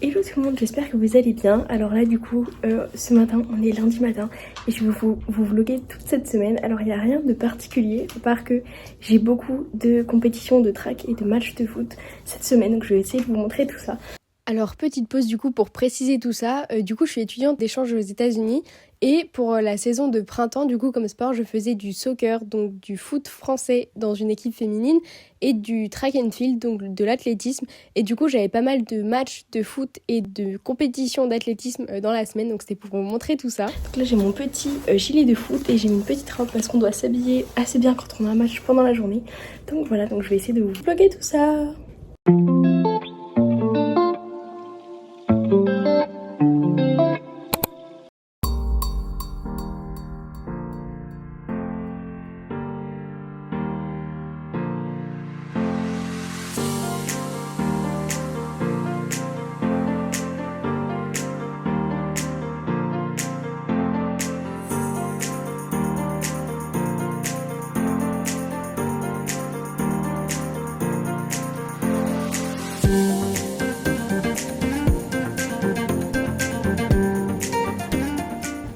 Hello tout le monde, j'espère que vous allez bien. Alors là du coup, ce matin, on est lundi matin et je vais vous vloguer toute cette semaine. Alors il n'y a rien de particulier, à part que j'ai beaucoup de compétitions de track et de matchs de foot cette semaine. Donc je vais essayer de vous montrer tout ça. Alors petite pause du coup pour préciser tout ça, du coup je suis étudiante d'échange aux États-Unis et pour la saison de printemps du coup comme sport je faisais du soccer, donc du foot français dans une équipe féminine et du track and field, donc de l'athlétisme, et du coup j'avais pas mal de matchs de foot et de compétitions d'athlétisme dans la semaine, donc c'était pour vous montrer tout ça. Donc là j'ai mon petit gilet de foot et j'ai mis une petite robe parce qu'on doit s'habiller assez bien quand on a un match pendant la journée. Donc voilà, donc je vais essayer de vous vlogger tout ça.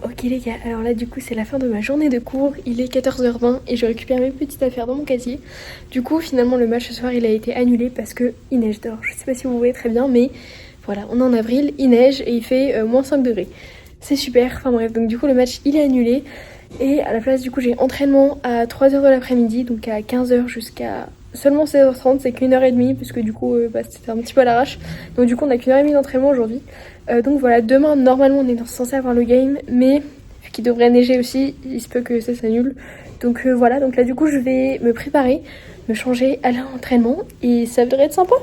Ok les gars, alors là du coup c'est la fin de ma journée de cours, il est 14h20 et je récupère mes petites affaires dans mon casier. Du coup finalement le match ce soir il a été annulé parce que il neige dehors. Je sais pas si vous voyez très bien mais voilà, on est en avril, il neige et il fait moins 5 degrés. C'est super, enfin bref, donc du coup le match il est annulé et à la place du coup j'ai entraînement à 3h de l'après-midi, donc à 15h jusqu'à seulement 16h30, c'est qu'une heure et demie parce que du coup c'était un petit peu à l'arrache. Donc du coup on a qu'une heure et demie d'entraînement aujourd'hui. Donc voilà, demain normalement on est censé avoir le game, mais vu qu'il devrait neiger aussi, il se peut que ça s'annule. Donc voilà, donc là du coup je vais me préparer, me changer à l'entraînement et ça devrait être sympa.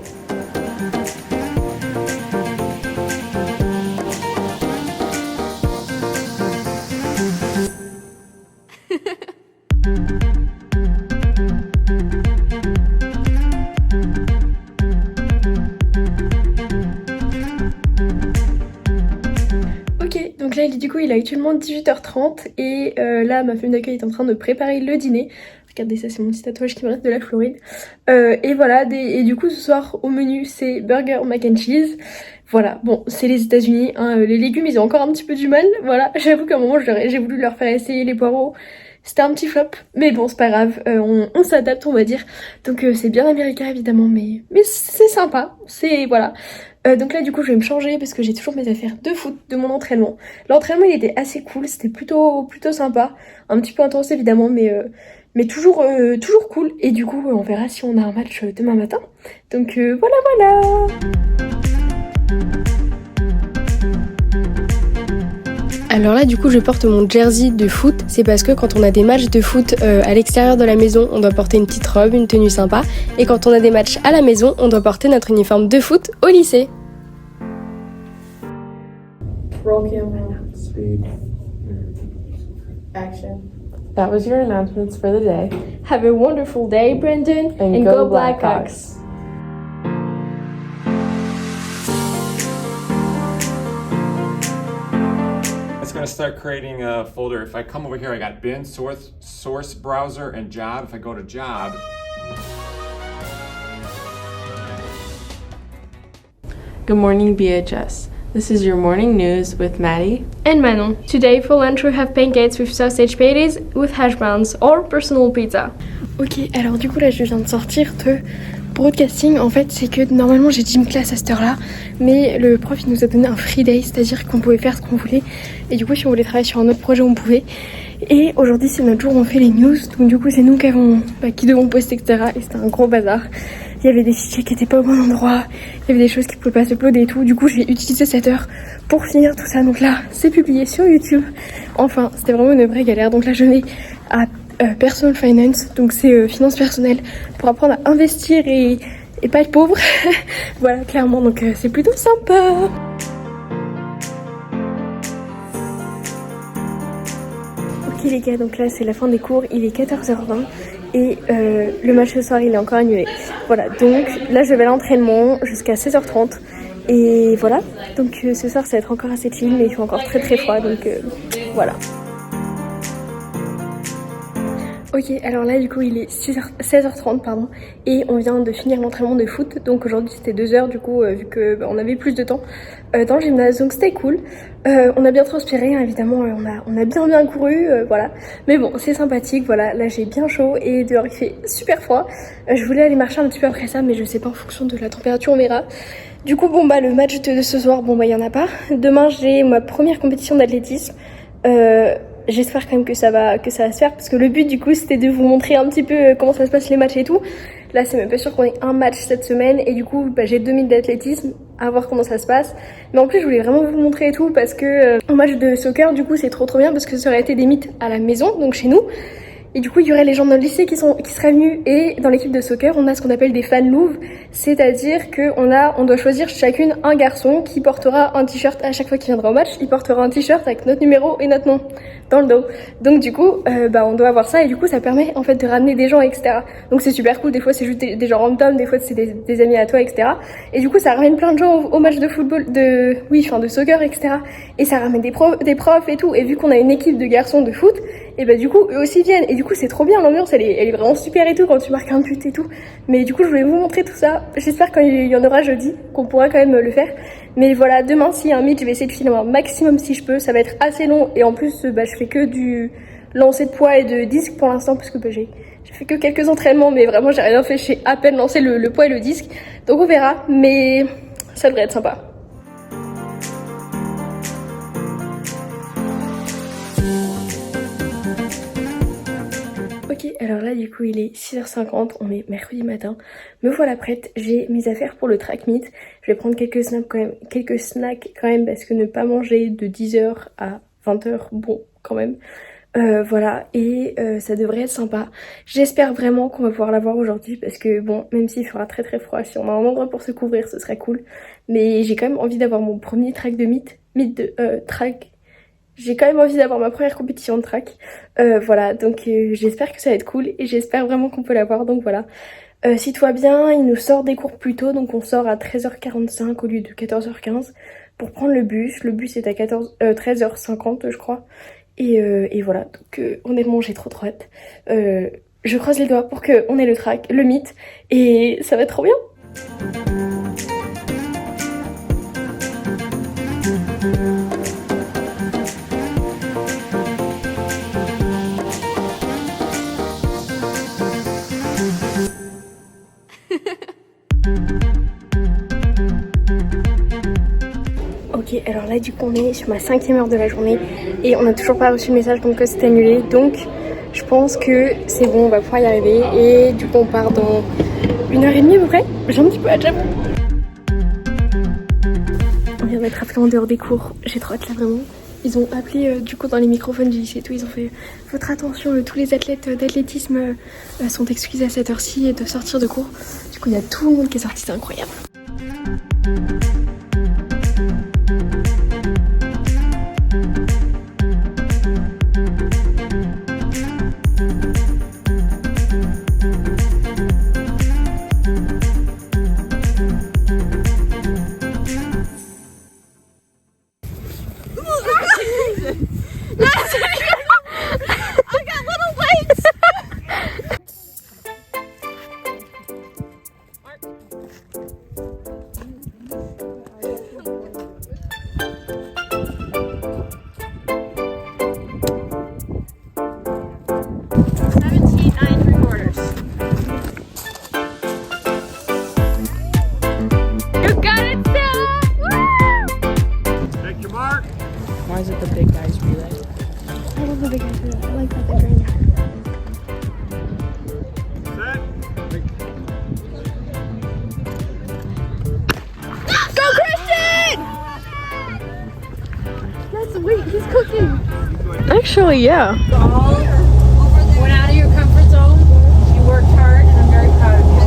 Donc là du coup il a actuellement 18h30 et là ma femme d'accueil est en train de préparer le dîner. Regardez ça, c'est mon petit tatouage qui me reste de la Floride. Et voilà, et du coup ce soir au menu c'est burger mac and cheese. Voilà, bon c'est les États-Unis, hein, les légumes ils ont encore un petit peu du mal. Voilà, j'avoue qu'à un moment j'ai voulu leur faire essayer les poireaux. C'était un petit flop, mais bon c'est pas grave, on s'adapte on va dire. Donc c'est bien américain évidemment, mais c'est sympa, c'est voilà. Donc là du coup je vais me changer parce que j'ai toujours mes affaires de foot, de mon entraînement. L'entraînement il était assez cool, c'était plutôt sympa, un petit peu intense évidemment, mais toujours cool. Et du coup on verra si on a un match demain matin. Donc voilà. Alors là du coup je porte mon jersey de foot, c'est parce que quand on a des matchs de foot à l'extérieur de la maison, on doit porter une petite robe, une tenue sympa, et quand on a des matchs à la maison, on doit porter notre uniforme de foot au lycée. Roll camera. Speed. Action. That was your announcements for the day. Have a wonderful day, Brandon, and go Blackhawks. It's going to start creating a folder. If I come over here, I got bin, source browser, and job. If I go to job. Good morning, BHS. This is your morning news with Maddie and Manon. Today for lunch we have pancakes with sausage patties with hash browns or personal pizza. Ok, alors du coup là je viens de sortir de broadcasting. En fait c'est que normalement j'ai gym class à cette heure là, mais le prof il nous a donné un free day, c'est-à-dire qu'on pouvait faire ce qu'on voulait. Et du coup si on voulait travailler sur un autre projet on pouvait. Et aujourd'hui c'est notre jour où on fait les news, donc du coup c'est nous qui devons poster etc. Et c'était un gros bazar. Il y avait des fichiers qui étaient pas au bon endroit, il y avait des choses qui pouvaient pas s'uploader et tout. Du coup, je vais utiliser cette heure pour finir tout ça. Donc là, c'est publié sur YouTube. Enfin, c'était vraiment une vraie galère. Donc là, je vais à Personal Finance, donc c'est finance personnelle, pour apprendre à investir et pas être pauvre. Voilà, clairement, donc c'est plutôt sympa. Ok les gars, donc là, c'est la fin des cours. Il est 14h20. Et le match ce soir il est encore annulé. Voilà, donc là je vais à l'entraînement jusqu'à 16h30. Et voilà, donc ce soir ça va être encore assez chill, mais il fait encore très froid, donc voilà. Ok, alors là du coup il est 16h30 pardon, et on vient de finir l'entraînement de foot, donc aujourd'hui c'était 2 heures du coup vu que on avait plus de temps dans le gymnase, donc c'était cool. On a bien transpiré hein, évidemment, on a bien couru, voilà, mais bon c'est sympathique, voilà, là j'ai bien chaud et dehors il fait super froid. Je voulais aller marcher un petit peu après ça, mais je sais pas, en fonction de la température on verra. Du coup bon bah le match de ce soir, bon bah il y en a pas. Demain j'ai ma première compétition d'athlétisme. J'espère quand même que ça va se faire, parce que le but du coup c'était de vous montrer un petit peu comment ça se passe les matchs et tout. Là c'est même pas sûr qu'on ait un match cette semaine, et du coup bah, j'ai 2000 d'athlétisme, à voir comment ça se passe. Mais en plus je voulais vraiment vous montrer et tout, parce que en match de soccer du coup c'est trop bien, parce que ça aurait été des meets à la maison, donc chez nous. Et du coup, il y aurait les gens de notre lycée qui seraient venus. Et dans l'équipe de soccer, on a ce qu'on appelle des fan louves. C'est-à-dire on doit choisir chacune un garçon qui portera un t-shirt à chaque fois qu'il viendra au match. Il portera un t-shirt avec notre numéro et notre nom dans le dos. Donc du coup, on doit avoir ça. Et du coup, ça permet en fait de ramener des gens, etc. Donc c'est super cool. Des fois, c'est juste des gens random. Des fois, c'est des amis à toi, etc. Et du coup, ça ramène plein de gens au match de football, de soccer, etc. Et ça ramène des profs et tout. Et vu qu'on a une équipe de garçons de foot, et bah du coup eux aussi viennent, et du coup c'est trop bien, l'ambiance elle est vraiment super et tout quand tu marques un but et tout. Mais du coup je voulais vous montrer tout ça, j'espère quand il y en aura jeudi qu'on pourra quand même le faire. Mais voilà, demain s'il y a un meet je vais essayer de filmer un maximum si je peux, ça va être assez long, et en plus je fais que du lancer de poids et de disque pour l'instant, parce que j'ai fait que quelques entraînements, mais vraiment j'ai rien fait, j'ai à peine lancé le poids et le disque, donc on verra, mais ça devrait être sympa. Ok, alors là du coup il est 6h50, on est mercredi matin. Me voilà prête, j'ai mes affaires pour le track meet. Je vais prendre quelques snacks quand même, parce que ne pas manger de 10h à 20h, bon quand même. Voilà, et ça devrait être sympa. J'espère vraiment qu'on va pouvoir l'avoir aujourd'hui, parce que bon, même s'il fera très froid, si on a un endroit pour se couvrir ce serait cool. Mais j'ai quand même envie d'avoir mon premier track de track. J'ai quand même envie d'avoir ma première compétition de track. Voilà, donc j'espère que ça va être cool, et j'espère vraiment qu'on peut l'avoir, donc voilà. Si tout va bien, il nous sort des cours plus tôt, donc on sort à 13h45 au lieu de 14h15 pour prendre le bus. Le bus est à 13h50 je crois. Et voilà, donc honnêtement j'ai trop hâte. Je croise les doigts pour qu'on ait le meet, et ça va être trop bien. Ok, alors là du coup on est sur ma 5e heure de la journée, et on n'a toujours pas reçu le message comme que c'était annulé, donc je pense que c'est bon, on va pouvoir y arriver, et du coup on part dans 1h30 à peu près. J'ai un petit peu hâte, j'avoue. On vient d'être appelé en dehors des cours, j'ai trop hâte là vraiment. Ils ont appelé du coup dans les microphones du lycée et tout, ils ont fait votre attention, tous les athlètes d'athlétisme sont excusés à cette heure-ci et de sortir de cours. Du coup il y a tout le monde qui est sorti, c'est incroyable. Why is it the big guys relay? I love the big guys relay. I like that they're doing that. Go Christian! That's wait, he's cooking. Actually, yeah. Went out of your comfort zone. You worked hard, and I'm very proud of you.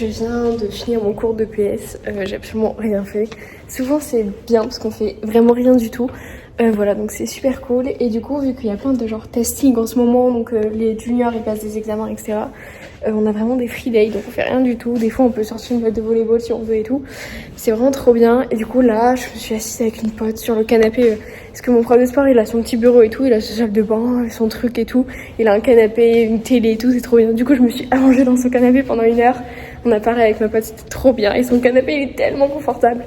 je viens de finir mon cours de PS, j'ai absolument rien fait. Souvent c'est bien parce qu'on fait vraiment rien du tout. Voilà, donc c'est super cool. Et du coup, vu qu'il y a plein de genre testing en ce moment, donc les juniors ils passent des examens, etc. On a vraiment des free days, donc on fait rien du tout. Des fois on peut sortir une boîte de volleyball si on veut et tout. C'est vraiment trop bien. Et du coup là, je me suis assise avec une pote sur le canapé. Parce que mon prof de sport il a son petit bureau et tout, il a sa salle de bain, son truc et tout. Il a un canapé, une télé et tout, c'est trop bien. Du coup je me suis allongée dans son canapé pendant 1 heure. On a parlé avec ma pote, c'était trop bien. Et son canapé il est tellement confortable.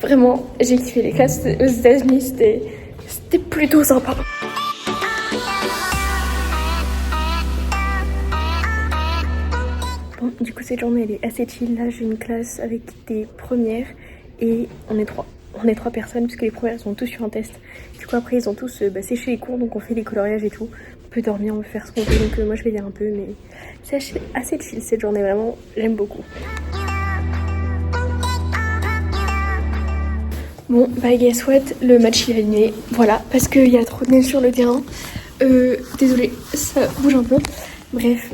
Vraiment, j'ai kiffé les classes aux États-Unis, c'était plutôt sympa. Bon, du coup cette journée elle est assez chill. Là j'ai une classe avec des premières et on est 3. On est 3 personnes puisque les premières sont tous sur un test. Du coup après ils ont tous séché les cours, donc on fait des coloriages et tout. On peut dormir, on peut faire ce qu'on veut, donc moi je vais lire un peu, mais c'est assez chill cette journée, vraiment j'aime beaucoup. Bon bah guess what, le match il est annulé, voilà, parce qu'il y a trop de neige sur le terrain. Désolée, ça bouge un peu. Bref,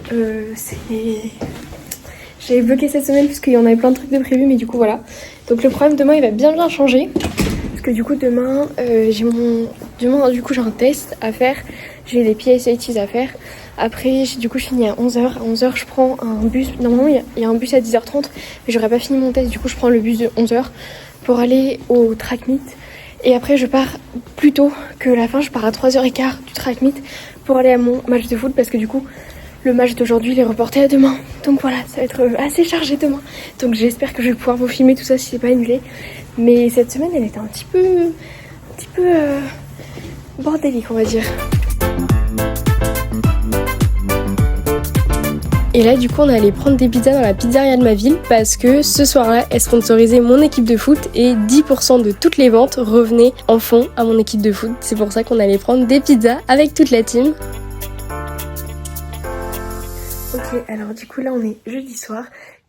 j'ai bloqué cette semaine parce qu'il y en avait plein de trucs de prévus, mais du coup voilà. Donc le programme demain il va bien changer. Parce que du coup demain, j'ai un test à faire. J'ai les PSATs à faire. Après je finis à 11h. À 11h je prends un bus. Normalement il y a un bus à 10h30, mais j'aurais pas fini mon test. Du coup je prends le bus de 11h pour aller au track meet. Et après je pars plus tôt que la fin. Je pars à 3h15 du track meet pour aller à mon match de foot. Parce que du coup le match d'aujourd'hui il est reporté à demain. Donc voilà, ça va être assez chargé demain. Donc j'espère que je vais pouvoir vous filmer tout ça si c'est pas annulé. Mais cette semaine elle était un petit peu bordélique on va dire. Et là du coup on est allé prendre des pizzas dans la pizzeria de ma ville parce que ce soir-là elle sponsorisait mon équipe de foot et 10% de toutes les ventes revenaient en fond à mon équipe de foot. C'est pour ça qu'on allait prendre des pizzas avec toute la team. Ok, alors du coup là on est jeudi soir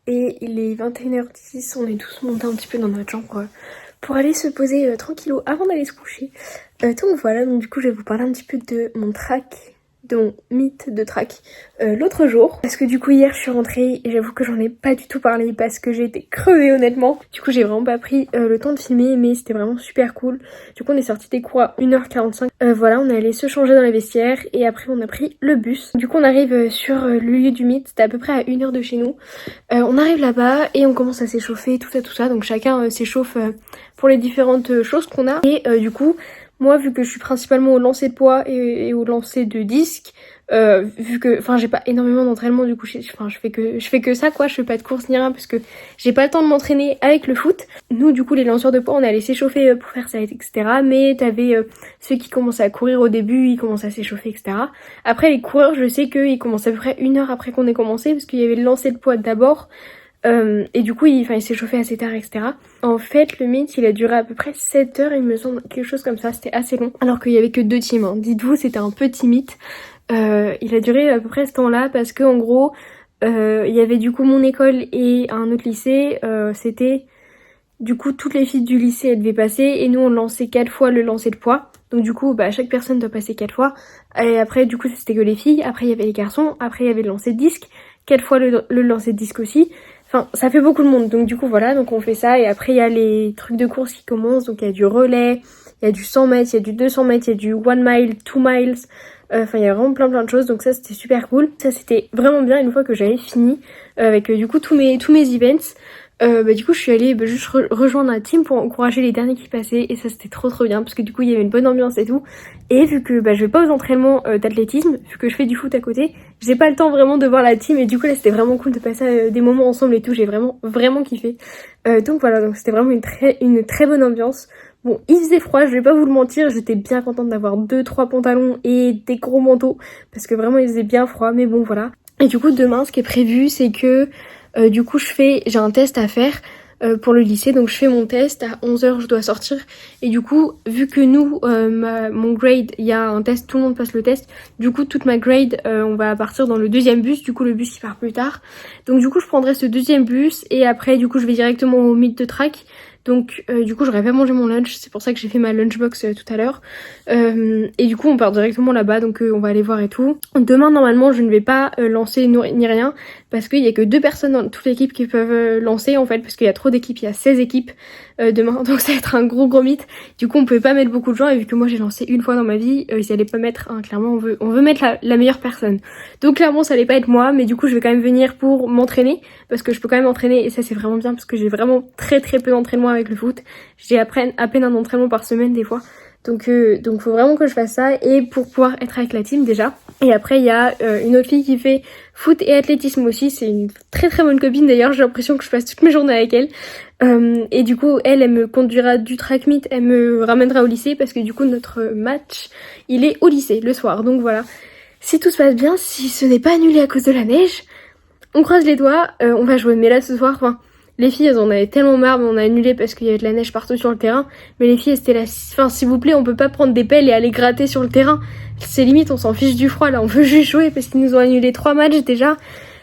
et il est 21h10, on est tous montés un petit peu dans notre chambre pour aller se poser tranquillou avant d'aller se coucher. Donc voilà, donc du coup je vais vous parler un petit peu de mon track, de mon mythe de track l'autre jour. Parce que du coup hier je suis rentrée et j'avoue que j'en ai pas du tout parlé parce que j'ai été crevée honnêtement. Du coup j'ai vraiment pas pris le temps de filmer, mais c'était vraiment super cool. Du coup on est sorti des cours à 1h45. Voilà, on est allé se changer dans les vestiaires et après on a pris le bus. Du coup on arrive sur le lieu du mythe, c'était à peu près à 1 heure de chez nous. On arrive là-bas et on commence à s'échauffer, tout ça. Donc chacun s'échauffe pour les différentes choses qu'on a. Et du coup moi vu que je suis principalement au lancer de poids et au lancer de disque, vu que j'ai pas énormément d'entraînement, du coup je fais que ça quoi, je fais pas de course ni rien parce que j'ai pas le temps de m'entraîner avec le foot. Nous du coup les lanceurs de poids on allait s'échauffer pour faire ça etc, mais t'avais ceux qui commençaient à courir au début, ils commençaient à s'échauffer etc. Après les coureurs je sais qu'ils commencent à peu près 1 heure après qu'on ait commencé parce qu'il y avait le lancer de poids d'abord. Et du coup il s'échauffait assez tard etc. En fait le meet il a duré à peu près 7 heures il me semble, quelque chose comme ça, c'était assez long alors qu'il y avait que 2 teams hein. Dites-vous c'était un petit meet. Il a duré à peu près ce temps-là parce que en gros il y avait du coup mon école et un autre lycée, c'était du coup toutes les filles du lycée elles devaient passer et nous on lançait 4 fois le lancer de poids. Donc du coup chaque personne doit passer 4 fois et après du coup c'était que les filles, après il y avait les garçons, après il y avait le lancer de disque, 4 fois le lancer de disque aussi. Enfin, ça fait beaucoup de monde, donc du coup voilà, donc on fait ça et après il y a les trucs de course qui commencent, donc il y a du relais, il y a du 100 mètres, il y a du 200 mètres, il y a du 1 mile, 2 miles, il y a vraiment plein de choses, donc ça c'était super cool. Ça c'était vraiment bien une fois que j'avais fini avec du coup tous mes events. Du coup je suis allée juste rejoindre la team pour encourager les derniers qui passaient et ça c'était trop bien parce que du coup il y avait une bonne ambiance et tout. Et vu que je vais pas aux entraînements d'athlétisme, vu que je fais du foot à côté, j'ai pas le temps vraiment de voir la team et du coup là c'était vraiment cool de passer des moments ensemble et tout, j'ai vraiment kiffé. Donc voilà, donc c'était vraiment une très bonne ambiance. Bon, il faisait froid, je vais pas vous le mentir, j'étais bien contente d'avoir 2-3 pantalons et des gros manteaux parce que vraiment il faisait bien froid, mais bon voilà. Et du coup demain ce qui est prévu c'est que du coup j'ai un test à faire pour le lycée, donc je fais mon test à 11h, je dois sortir et du coup vu que nous mon grade il y a un test, tout le monde passe le test, du coup toute ma grade on va partir dans le 2e bus, du coup le bus il part plus tard, donc du coup je prendrai ce 2e bus et après du coup je vais directement au meet de track. Donc du coup j'aurais pas mangé mon lunch, c'est pour ça que j'ai fait ma lunchbox tout à l'heure. Et du coup on part directement là-bas, donc on va aller voir et tout. Demain normalement je ne vais pas lancer ni rien, parce qu'il y a que 2 personnes dans toute l'équipe qui peuvent lancer en fait, parce qu'il y a trop d'équipes, il y a 16 équipes demain, donc ça va être un gros mythe. Du coup on pouvait pas mettre beaucoup de gens, et vu que moi j'ai lancé une fois dans ma vie, ils allaient pas mettre, clairement on veut mettre la meilleure personne. Donc clairement ça allait pas être moi, mais du coup je vais quand même venir pour m'entraîner, parce que je peux quand même entraîner, et ça c'est vraiment bien, parce que j'ai vraiment très peu d'entraînement avec le foot. J'ai à peine un entraînement par semaine des fois. Donc faut vraiment que je fasse ça, et pour pouvoir être avec la team déjà. Et après il y a une autre fille qui fait foot et athlétisme aussi, c'est une très bonne copine d'ailleurs, j'ai l'impression que je passe toutes mes journées avec elle. Et du coup elle me conduira du track meet, elle me ramènera au lycée, parce que du coup notre match il est au lycée le soir. Donc voilà, si tout se passe bien, si ce n'est pas annulé à cause de la neige, on croise les doigts, on va jouer. Mais là ce soir, les filles elles en avaient tellement marre, mais on a annulé parce qu'il y avait de la neige partout sur le terrain. Mais les filles elles étaient là, s'il vous plaît, on peut pas prendre des pelles et aller gratter sur le terrain. C'est limite, on s'en fiche du froid là, on veut juste jouer, parce qu'ils nous ont annulé 3 matchs déjà.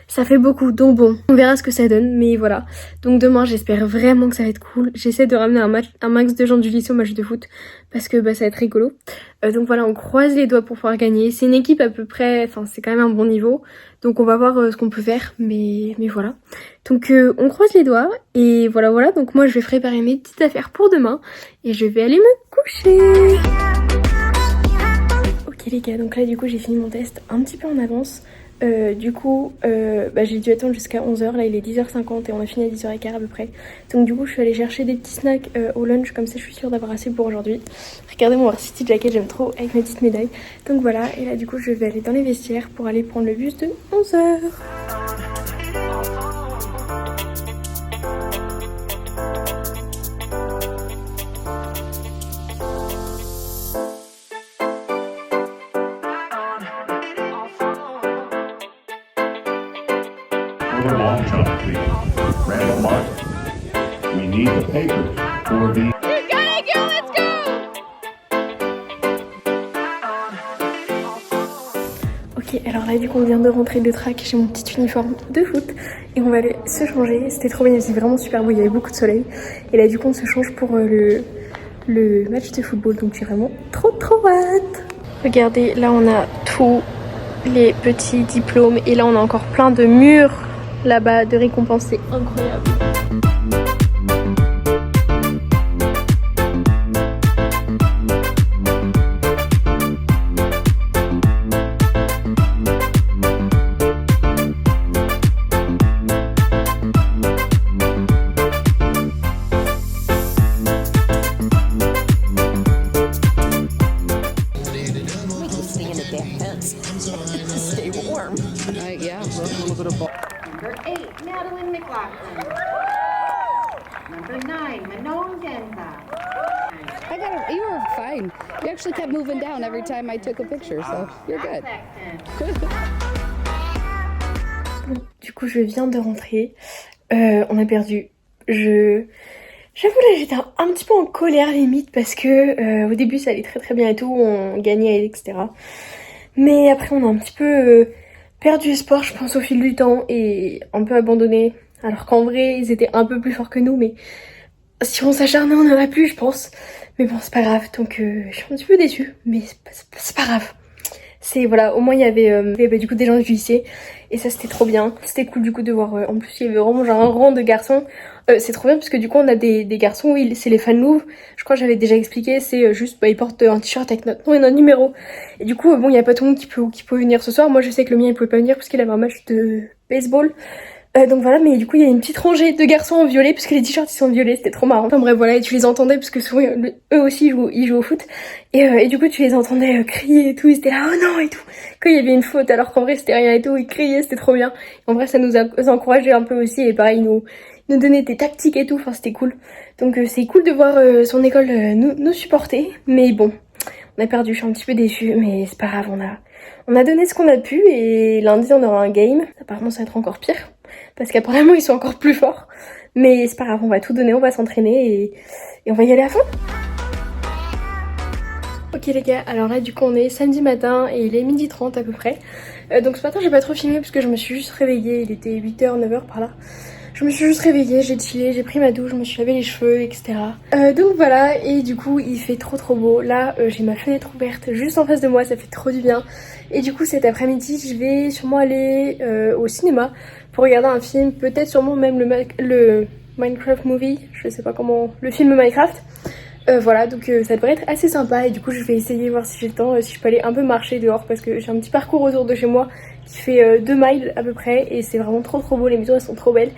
Ça fait beaucoup, donc bon, on verra ce que ça donne, mais voilà. Donc demain j'espère vraiment que ça va être cool. J'essaie de ramener un max de gens du lycée au match de foot, parce que ça va être rigolo. Donc voilà, on croise les doigts pour pouvoir gagner. C'est une équipe à peu près, c'est quand même un bon niveau. Donc on va voir ce qu'on peut faire, mais voilà. Donc on croise les doigts, et voilà. Donc moi je vais préparer mes petites affaires pour demain, et je vais aller me coucher. Ok les gars, donc là du coup j'ai fini mon test un petit peu en avance. J'ai dû attendre jusqu'à 11h, là il est 10h50 et on a fini à 10h15 à peu près. Donc du coup je suis allée chercher des petits snacks au lunch, comme ça je suis sûre d'avoir assez pour aujourd'hui. Regardez mon varsity jacket, j'aime trop, avec mes petites médailles. Donc voilà, et là du coup je vais aller dans les vestiaires pour aller prendre le bus de 11h. Long jump, please. Randall Martin. We need the papers for the... You gotta go, let's go! Ok, alors là du coup on vient de rentrer de track, j'ai mon petit uniforme de foot, et on va aller se changer. C'était trop bien, c'était vraiment super beau, il y avait beaucoup de soleil. Et là du coup on se change pour le match de football, donc j'ai vraiment trop hâte. Regardez, là on a tous les petits diplômes, et là on a encore plein de murs là-bas de récompenses, c'est incroyable. Stay warm. Yeah, a little bit of ball. Number 8, Madeline McLaughlin. Number 9, Manon Denza. I got it. You were fine. You actually kept moving down every time I took a picture, so you're good. Du coup, je viens de rentrer. On a perdu. J'avoue là, j'étais un petit peu en colère limite, parce que au début ça allait très bien et tout, on gagnait etc. Mais après on a un petit peu perdu espoir, je pense, au fil du temps, et un peu abandonné. Alors qu'en vrai ils étaient un peu plus forts que nous, mais si on s'acharnait on aurait pu, je pense. Mais bon, c'est pas grave, donc je suis un petit peu déçue, mais c'est pas grave. C'est voilà, au moins il y avait du coup des gens du lycée, et ça c'était trop bien. C'était cool du coup de voir, en plus il y avait vraiment genre un rang de garçons. C'est trop bien parce que du coup on a des garçons, oui, c'est les fans Louvre. Je crois que j'avais déjà expliqué, c'est juste ils portent un t-shirt avec notre nom et notre numéro. Et du coup bon, il y a pas tout le monde qui peut venir ce soir. Moi je sais que le mien il pouvait pas venir parce qu'il avait un match de baseball. Donc voilà, mais du coup il y a une petite rangée de garçons en violet, parce que les t-shirts ils sont violets, c'était trop marrant. Enfin bref voilà, et tu les entendais parce que souvent eux aussi ils jouent au foot, et du coup tu les entendais crier et tout, ils étaient là oh non et tout, quand il y avait une faute, alors qu'en vrai c'était rien et tout, ils criaient, c'était trop bien. En vrai ça nous a encouragé un peu aussi, et pareil ils nous donnaient des tactiques et tout, enfin c'était cool. Donc c'est cool de voir son école nous supporter, mais bon, on a perdu, je suis un petit peu déçue, mais c'est pas grave, on a donné ce qu'on a pu, et lundi on aura un game, apparemment ça va être encore pire. Parce qu'apparemment ils sont encore plus forts. Mais c'est pas grave, on va tout donner, on va s'entraîner et on va y aller à fond. Ok les gars, alors là du coup on est samedi matin et il est 12h30 à peu près. Donc ce matin j'ai pas trop filmé parce que je me suis juste réveillée, il était 8h, 9h par là. Je me suis juste réveillée, j'ai chillé, j'ai pris ma douche, je me suis lavé les cheveux, etc. Donc voilà, et du coup il fait trop beau. Là j'ai ma fenêtre ouverte juste en face de moi, ça fait trop du bien. Et du coup cet après-midi je vais sûrement aller au cinéma pour regarder un film, peut-être sûrement même le Minecraft movie, je sais pas comment, le film Minecraft. Voilà, donc ça devrait être assez sympa et du coup je vais essayer de voir si j'ai le temps, si je peux aller un peu marcher dehors parce que j'ai un petit parcours autour de chez moi qui fait 2 miles à peu près et c'est vraiment trop beau, les maisons elles sont trop belles.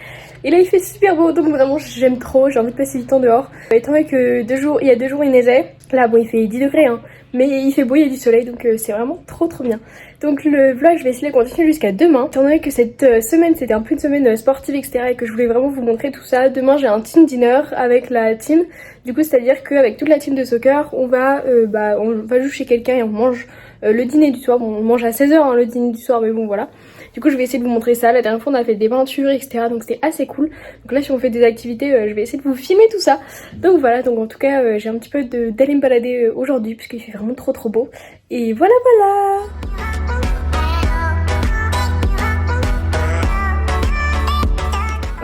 Et là il fait super beau donc vraiment j'aime trop, j'ai envie de passer du temps dehors. Étant donné que il y a 2 jours il neigeait, là bon il fait 10 degrés hein, mais il fait beau, il y a du soleil donc c'est vraiment trop bien. Donc le vlog je vais essayer de continuer jusqu'à demain. Étant donné que cette semaine c'était un peu une semaine sportive etc et que je voulais vraiment vous montrer tout ça, demain j'ai un team dinner avec la team. Du coup c'est à dire qu'avec toute la team de soccer on va jouer chez quelqu'un et on mange le dîner du soir. Bon on mange à 16h hein, le dîner du soir mais bon voilà. Du coup je vais essayer de vous montrer ça, la dernière fois on a fait des peintures etc donc c'était assez cool. Donc là si on fait des activités je vais essayer de vous filmer tout ça. Donc voilà, donc en tout cas j'ai un petit peu d'aller me balader aujourd'hui puisqu'il fait vraiment trop beau. Et voilà.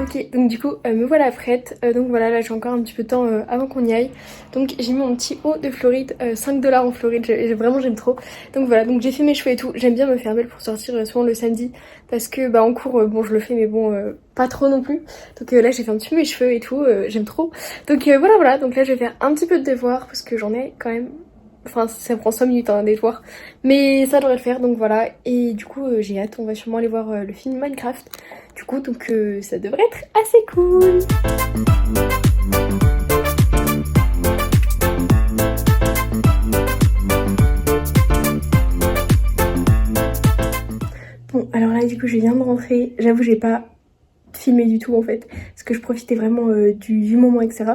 Ok, donc du coup me voilà prête, donc voilà là j'ai encore un petit peu de temps avant qu'on y aille. Donc j'ai mis mon petit haut de Floride, 5$ en Floride, vraiment j'aime trop. Donc voilà, donc j'ai fait mes cheveux et tout, j'aime bien me faire belle pour sortir souvent le samedi. Parce que en cours, bon je le fais mais bon pas trop non plus. Donc là j'ai fait un petit peu mes cheveux et tout, j'aime trop. Donc voilà, donc là je vais faire un petit peu de devoirs parce que j'en ai quand même... Enfin ça prend 5 minutes hein, des devoirs. Mais ça devrait le faire donc voilà. Et du coup j'ai hâte, on va sûrement aller voir le film Minecraft. Du coup donc ça devrait être assez cool. Bon alors là du coup je viens de rentrer. J'avoue j'ai pas filmé du tout en fait parce que je profitais vraiment du moment etc.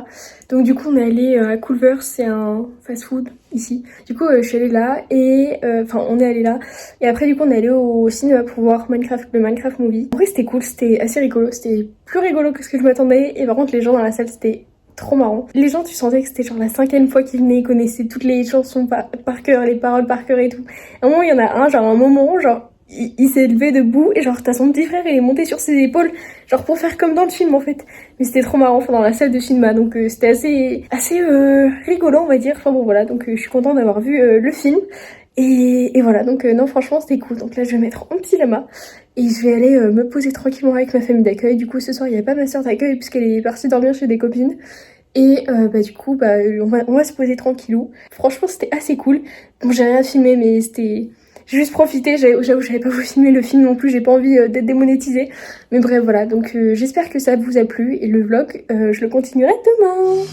Donc du coup on est allé à Culver, c'est un fast food ici. Du coup je suis allée là et on est allé là et après du coup on est allé au cinéma pour voir le Minecraft movie. En vrai c'était cool, c'était assez rigolo, c'était plus rigolo que ce que je m'attendais et par contre les gens dans la salle c'était trop marrant. Les gens tu sentais que c'était genre la 5e fois qu'ils venaient, ils connaissaient toutes les chansons par cœur, les paroles par cœur et tout. À un moment il y en a un moment il s'est levé debout et genre t'as son petit frère il est monté sur ses épaules genre pour faire comme dans le film en fait. Mais c'était trop marrant dans la salle de cinéma donc c'était assez rigolo on va dire. Enfin bon voilà donc je suis contente d'avoir vu le film et voilà donc non franchement c'était cool. Donc là je vais mettre un petit lama et je vais aller me poser tranquillement avec ma famille d'accueil. Du coup ce soir il n'y a pas ma soeur d'accueil puisqu'elle est partie dormir chez des copines. Et du coup on va se poser tranquillou. Franchement c'était assez cool. Bon j'ai rien filmé mais j'ai juste profité, j'avoue j'avais pas voulu filmer le film non plus, j'ai pas envie d'être démonétisée. Mais bref voilà, donc j'espère que ça vous a plu et le vlog je le continuerai demain.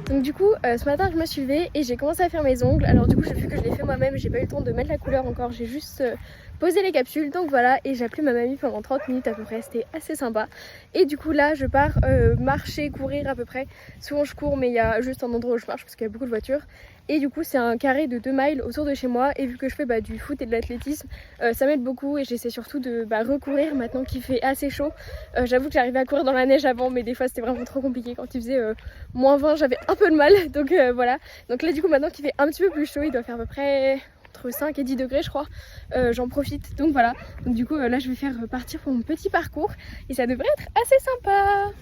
Donc du coup ce matin je me suis levée et j'ai commencé à faire mes ongles. Alors du coup j'ai vu que je l'ai fait moi-même, j'ai pas eu le temps de mettre la couleur encore, j'ai juste posé les capsules. Donc voilà, et j'ai appelé ma mamie pendant 30 minutes à peu près, c'était assez sympa. Et du coup là je pars marcher, courir à peu près. Souvent je cours mais il y a juste un endroit où je marche parce qu'il y a beaucoup de voitures. Et du coup c'est un carré de 2 miles autour de chez moi. Et vu que je fais du foot et de l'athlétisme, ça m'aide beaucoup. Et j'essaie surtout de recourir maintenant qu'il fait assez chaud. J'avoue que j'arrivais à courir dans la neige avant, mais des fois c'était vraiment trop compliqué. Quand il faisait moins 20 j'avais un peu de mal. Donc voilà, donc là du coup maintenant qu'il fait un petit peu plus chaud, il doit faire à peu près entre 5 et 10 degrés je crois, j'en profite. Donc voilà, donc du coup là je vais faire partir pour mon petit parcours et ça devrait être assez sympa.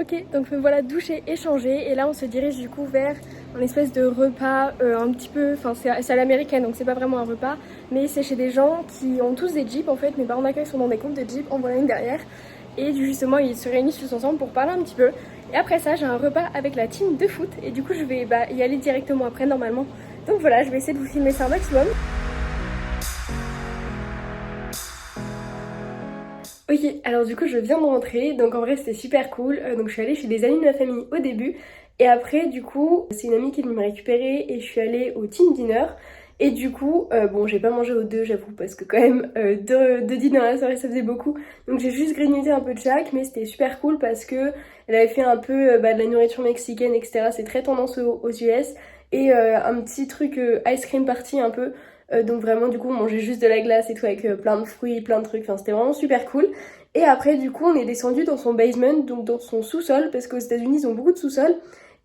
Ok, donc me voilà douchée et changée et là on se dirige du coup vers un espèce de repas un petit peu, enfin c'est à l'américaine donc c'est pas vraiment un repas, mais c'est chez des gens qui ont tous des jeeps en fait. Mes parents d'accueil sont dans des groupes de jeeps, en voilà une derrière et justement ils se réunissent tous ensemble pour parler un petit peu. Et après ça j'ai un repas avec la team de foot et du coup je vais y aller directement après normalement. Donc voilà, je vais essayer de vous filmer ça un maximum. Ok, alors du coup je viens de rentrer, donc en vrai c'était super cool, donc je suis allée chez des amis de ma famille au début, et après du coup c'est une amie qui est venue me récupérer et je suis allée au team dinner, Et du coup, bon, j'ai pas mangé aux deux, j'avoue, parce que quand même, deux dîners dans la soirée, ça faisait beaucoup. Donc j'ai juste grignoté un peu de chaque, mais c'était super cool parce que elle avait fait un peu de la nourriture mexicaine, etc. C'est très tendance aux US. Et un petit truc ice cream party un peu. Donc vraiment, du coup, on mangeait juste de la glace et tout avec plein de fruits, plein de trucs. Enfin, c'était vraiment super cool. Et après, du coup, on est descendu dans son basement, donc dans son sous-sol, parce qu'aux États-Unis, ils ont beaucoup de sous-sols.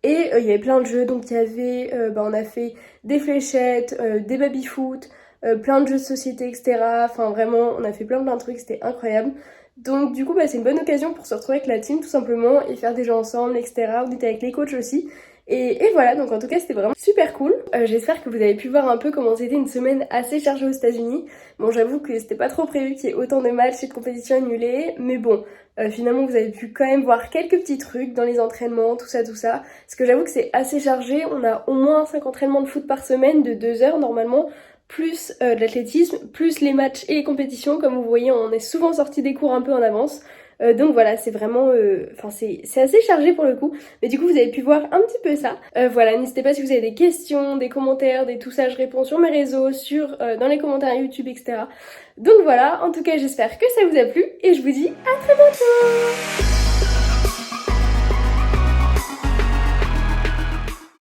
Et il y avait plein de jeux, donc il y avait, on a fait des fléchettes, des baby-foot, plein de jeux de société, etc. Enfin vraiment, on a fait plein de trucs, c'était incroyable. Donc du coup, c'est une bonne occasion pour se retrouver avec la team tout simplement et faire des jeux ensemble, etc. On était avec les coachs aussi. Et voilà, donc en tout cas c'était vraiment super cool. J'espère que vous avez pu voir un peu comment c'était une semaine assez chargée aux États-Unis. Bon, j'avoue que c'était pas trop prévu qu'il y ait autant de matchs et de compétitions annulées, mais bon, finalement vous avez pu quand même voir quelques petits trucs dans les entraînements, tout ça. Parce que j'avoue que c'est assez chargé, on a au moins 5 entraînements de foot par semaine de 2 heures normalement, plus de l'athlétisme, plus les matchs et les compétitions. Comme vous voyez, on est souvent sorti des cours un peu en avance. Donc voilà, c'est vraiment, c'est assez chargé pour le coup, mais du coup vous avez pu voir un petit peu ça. Voilà, n'hésitez pas si vous avez des questions, des commentaires, tout ça, je réponds sur mes réseaux, dans les commentaires YouTube, etc. Donc voilà, en tout cas j'espère que ça vous a plu et je vous dis à très bientôt.